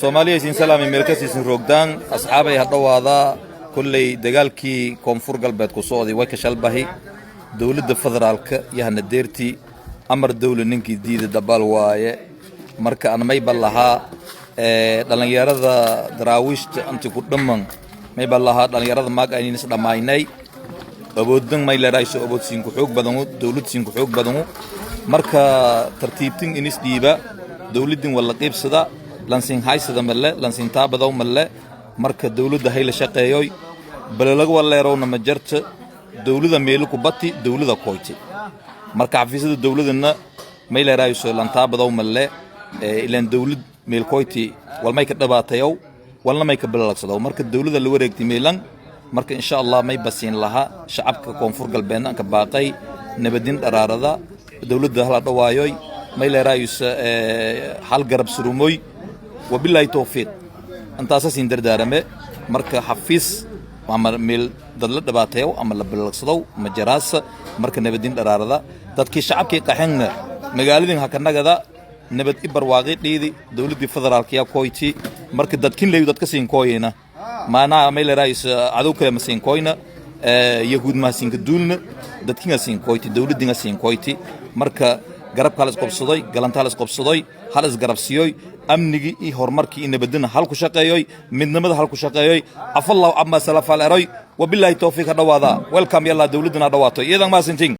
Soomaaliya siin salaami meelkasi siin roogdaan asxaabay hadhawaada kullay dagaalkii koonfur galbeed ku socday way ka shalbahay dawladda federaalka yahana deerti amar dawlad ninkii diiday dabal waaye marka aan may balaha dhalinyarada daraawiishta anti ku dhaman may balaha dhalinyarada maag aynin is dhamaynay aboodan may leerayso abood siin ku xoog badan dawlad siin ku xoog badan marka tartiibtin inis dhiiba dawladin wala qeybsada lansin haysada malle lansin taabado malle marka dawladda hay la shaqeeyoy balalaga waleerowna ma jarta dawladda meel ku bati dawladda koyti marka xafiisadda dawladana may leerayso lan taabado malle ilaan dawlad meel koyti wal may ka dhabaatayow walna may ka balalagsado marka dawladda la wareegtay meelan marka insha Allah may basiin laha shacabka koonfur galbeedna ka baaqay nabadin dharaarada dawladda hala dhawaayoy ما إلى رئيس حال قرب سرومي وبالله توفيق أنت أساسين دردارمه مركز حفيز وعمر ميل ضل دباتيو عمل بالصدو مجراس مركز نبدين دراردا تذكي شعب كي قحنا مقالدين هكذا كذا نبت إبر واقع ليدي دولة فدرال كيا كويتي مركز تذكين ليو تذكسين كوينا ما أنا ما إلى رئيس عدو كلام سين كوينا يهود ما سين كدولنا تذكين سين كويتي دولة دينا سين كويتي مركز قرب خالص قبصدي قلنت خالص قبصدي خالص قرب سيوي أمني هرمركي إن بدنا حلقو شقايوي من نمد حلقو شقايوي عفوا الله عما سلف على رأي وبالله توفيق هذا ويلكم يلا دولتنا دواتو إذا ما سنتين